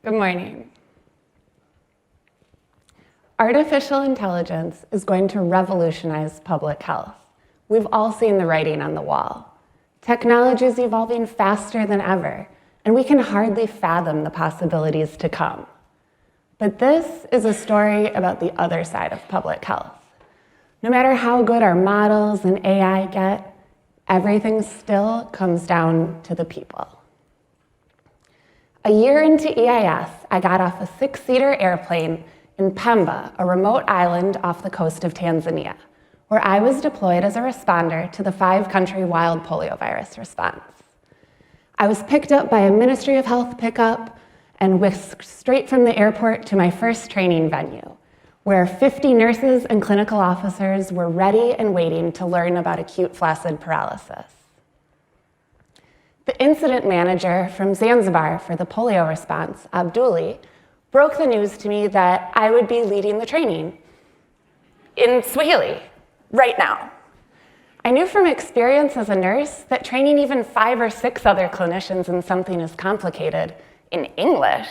Good morning. Artificial intelligence is going to revolutionize public health. We've all seen the writing on the wall. Technology is evolving faster than ever, and we can hardly fathom the possibilities to come. But this is a story about the other side of public health. No matter how good our models and AI get, everything still comes down to the people. A year into EIS, I got off a 6-seater airplane in Pemba, a remote island off the coast of Tanzania, where I was deployed as a responder to the 5-country wild polio virus response. I was picked up by a Ministry of Health pickup and whisked straight from the airport to my first training venue, where 50 nurses and clinical officers were ready and waiting to learn about acute flaccid paralysis. The incident manager from Zanzibar for the polio response, Abduli, broke the news to me that I would be leading the training in Swahili right now. I knew from experience as a nurse that training even 5 or 6 other clinicians in something as complicated in English.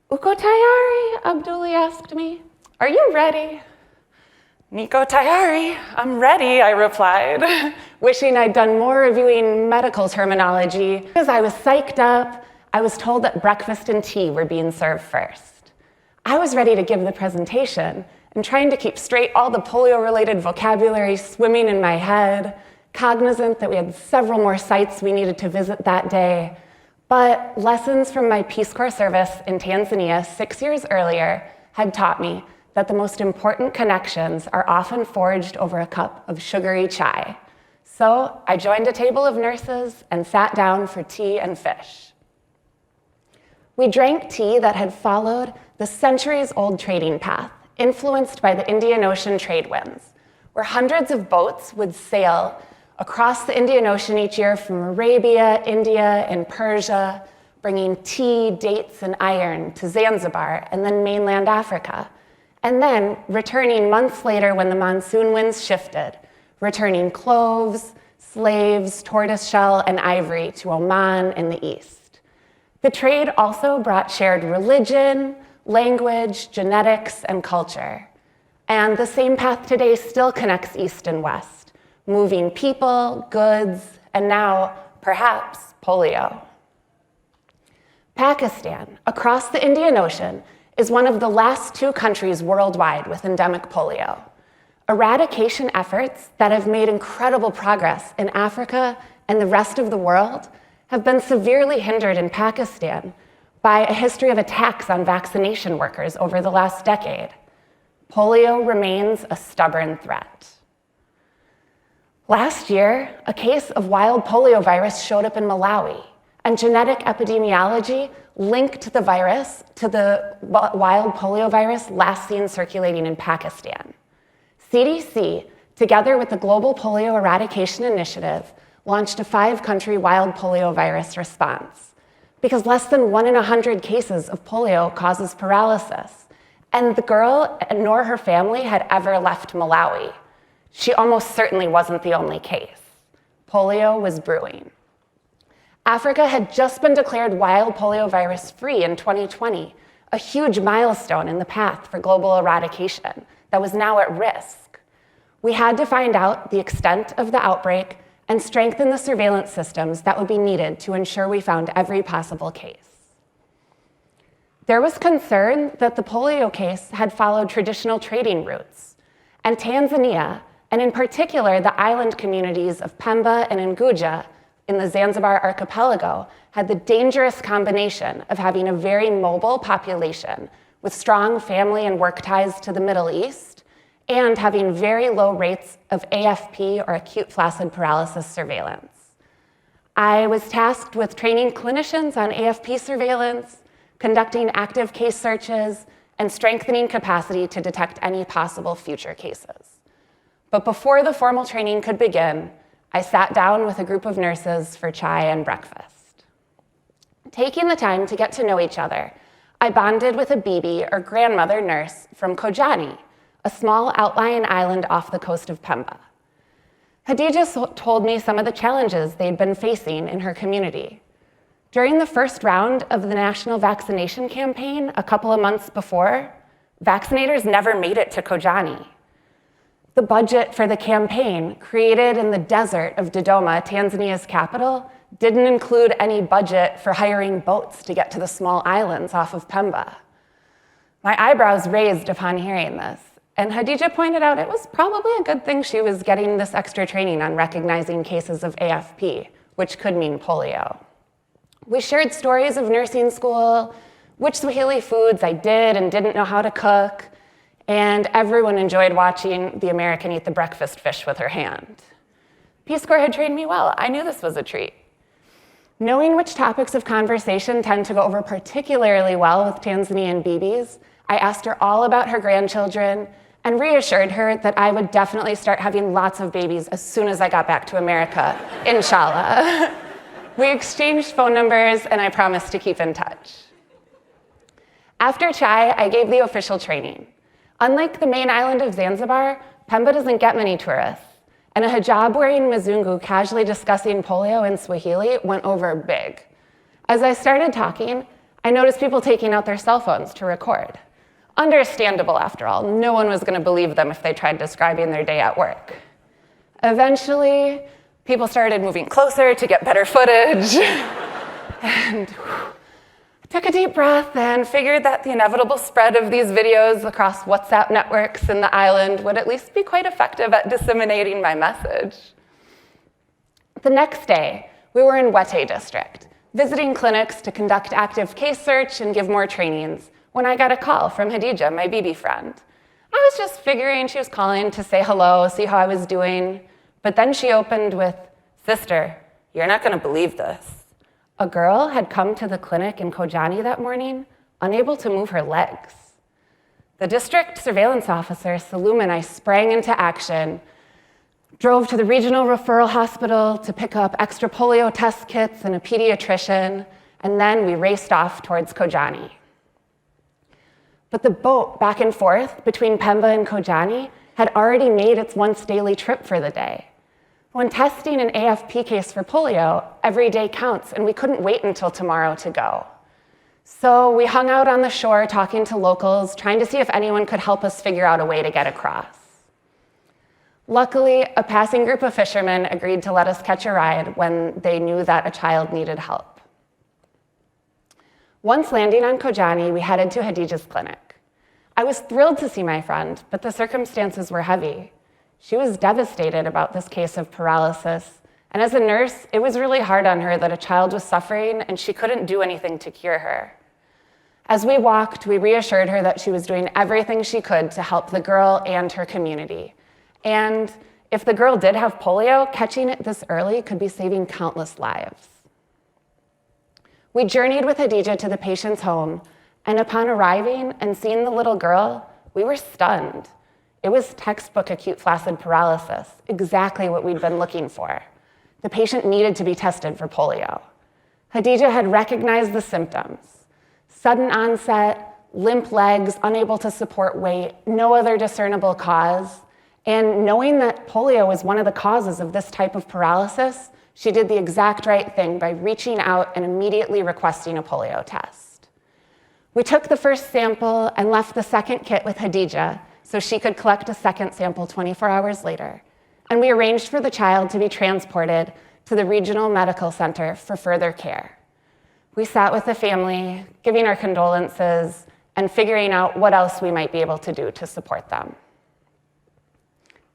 Uko tayari? Abduli asked me. Are you ready? Niko tayari, I'm ready, I replied, wishing I'd done more reviewing medical terminology. As I was psyched up, I was told that breakfast and tea were being served first. I was ready to give the presentation and trying to keep straight all the polio-related vocabulary swimming in my head, cognizant that we had several more sites we needed to visit that day. But lessons from my Peace Corps service in Tanzania 6 years earlier had taught me that the most important connections are often forged over a cup of sugary chai. So I joined a table of nurses and sat down for tea and fish. We drank tea that had followed the centuries-old trading path, influenced by the Indian Ocean trade winds, where hundreds of boats would sail across the Indian Ocean each year from Arabia, India, and Persia, bringing tea, dates, and iron to Zanzibar and then mainland Africa, and then returning months later when the monsoon winds shifted, returning cloves, slaves, tortoiseshell, and ivory to Oman in the east. The trade also brought shared religion, language, genetics, and culture. And the same path today still connects east and west, moving people, goods, and now, perhaps, polio. Pakistan, across the Indian Ocean, is one of the last 2 countries worldwide with endemic polio. Eradication efforts that have made incredible progress in Africa and the rest of the world have been severely hindered in Pakistan by a history of attacks on vaccination workers over the last decade. Polio remains a stubborn threat. Last year, a case of wild polio virus showed up in Malawi, and genetic epidemiology linked the virus to the wild polio virus last seen circulating in Pakistan. CDC, together with the Global Polio Eradication Initiative, launched a 5-country wild polio virus response, because less than 1 in 100 cases of polio causes paralysis, and the girl nor her family had ever left Malawi. She almost certainly wasn't the only case. Polio was brewing. Africa had just been declared wild polio virus free in 2020, a huge milestone in the path for global eradication that was now at risk. We had to find out the extent of the outbreak and strengthen the surveillance systems that would be needed to ensure we found every possible case. There was concern that the polio case had followed traditional trading routes, and Tanzania, and in particular the island communities of Pemba and Unguja in the Zanzibar archipelago, had the dangerous combination of having a very mobile population with strong family and work ties to the Middle East and having very low rates of AFP or acute flaccid paralysis surveillance. I was tasked with training clinicians on AFP surveillance, conducting active case searches, and strengthening capacity to detect any possible future cases. But before the formal training could begin, I sat down with a group of nurses for chai and breakfast. Taking the time to get to know each other, I bonded with a bibi or grandmother nurse from Kojani, a small outlying island off the coast of Pemba. Khadija told me some of the challenges they'd been facing in her community. During the first round of the national vaccination campaign a couple of months before, vaccinators never made it to Kojani. The budget for the campaign, created in the desert of Dodoma, Tanzania's capital, didn't include any budget for hiring boats to get to the small islands off of Pemba. My eyebrows raised upon hearing this, and Khadija pointed out it was probably a good thing she was getting this extra training on recognizing cases of AFP, which could mean polio. We shared stories of nursing school, which Swahili foods I did and didn't know how to cook, and everyone enjoyed watching the American eat the breakfast fish with her hand. Peace Corps had trained me well. I knew this was a treat. Knowing which topics of conversation tend to go over particularly well with Tanzanian BBs, I asked her all about her grandchildren and reassured her that I would definitely start having lots of babies as soon as I got back to America, inshallah. We exchanged phone numbers, and I promised to keep in touch. After Chai, I gave the official training. Unlike the main island of Zanzibar, Pemba doesn't get many tourists, and a hijab-wearing Mzungu casually discussing polio in Swahili went over big. As I started talking, I noticed people taking out their cell phones to record. Understandable, after all. No one was going to believe them if they tried describing their day at work. Eventually, people started moving closer to get better footage. And I took a deep breath and figured that the inevitable spread of these videos across WhatsApp networks in the island would at least be quite effective at disseminating my message. The next day, we were in Wete district, visiting clinics to conduct active case search and give more trainings, when I got a call from Khadija, my BB friend. I was just figuring she was calling to say hello, see how I was doing, but then she opened with, "Sister, you're not gonna believe this. A girl had come to the clinic in Kojani that morning, unable to move her legs." The district surveillance officer, Salum, and I sprang into action, drove to the regional referral hospital to pick up extra polio test kits and a pediatrician, and then we raced off towards Kojani. But the boat back and forth between Pemba and Kojani had already made its once daily trip for the day. When testing an AFP case for polio, every day counts, and we couldn't wait until tomorrow to go. So we hung out on the shore talking to locals, trying to see if anyone could help us figure out a way to get across. Luckily, a passing group of fishermen agreed to let us catch a ride when they knew that a child needed help. Once landing on Kojani, we headed to Khadija's clinic. I was thrilled to see my friend, but the circumstances were heavy. She was devastated about this case of paralysis, and as a nurse, it was really hard on her that a child was suffering and she couldn't do anything to cure her. As we walked, we reassured her that she was doing everything she could to help the girl and her community. And if the girl did have polio, catching it this early could be saving countless lives. We journeyed with Khadija to the patient's home, and upon arriving and seeing the little girl, we were stunned. It was textbook acute flaccid paralysis, exactly what we'd been looking for. The patient needed to be tested for polio. Khadija had recognized the symptoms: sudden onset, limp legs, unable to support weight, no other discernible cause. And knowing that polio was one of the causes of this type of paralysis, she did the exact right thing by reaching out and immediately requesting a polio test. We took the first sample and left the second kit with Khadija so she could collect a second sample 24 hours later. And we arranged for the child to be transported to the regional medical center for further care. We sat with the family, giving our condolences and figuring out what else we might be able to do to support them.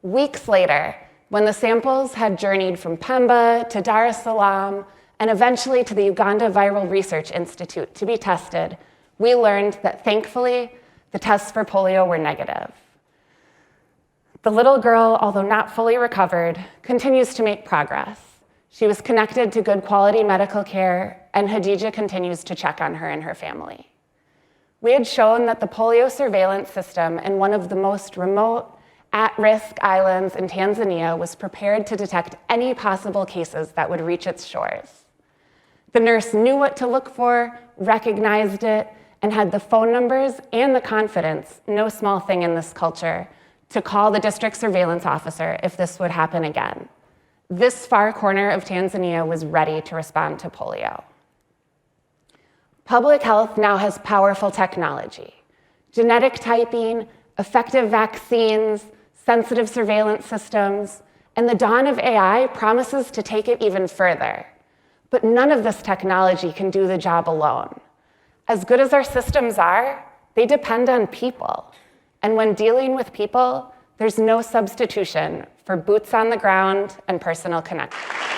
Weeks later, when the samples had journeyed from Pemba to Dar es Salaam and eventually to the Uganda Viral Research Institute to be tested, we learned that thankfully, the tests for polio were negative. The little girl, although not fully recovered, continues to make progress. She was connected to good quality medical care, and Khadija continues to check on her and her family. We had shown that the polio surveillance system in one of the most remote, at-risk islands in Tanzania was prepared to detect any possible cases that would reach its shores. The nurse knew what to look for, recognized it, and had the phone numbers and the confidence, no small thing in this culture, to call the district surveillance officer if this would happen again. This far corner of Tanzania was ready to respond to polio. Public health now has powerful technology: genetic typing, effective vaccines, sensitive surveillance systems, and the dawn of AI promises to take it even further. But none of this technology can do the job alone. As good as our systems are, they depend on people. And when dealing with people, there's no substitution for boots on the ground and personal connection.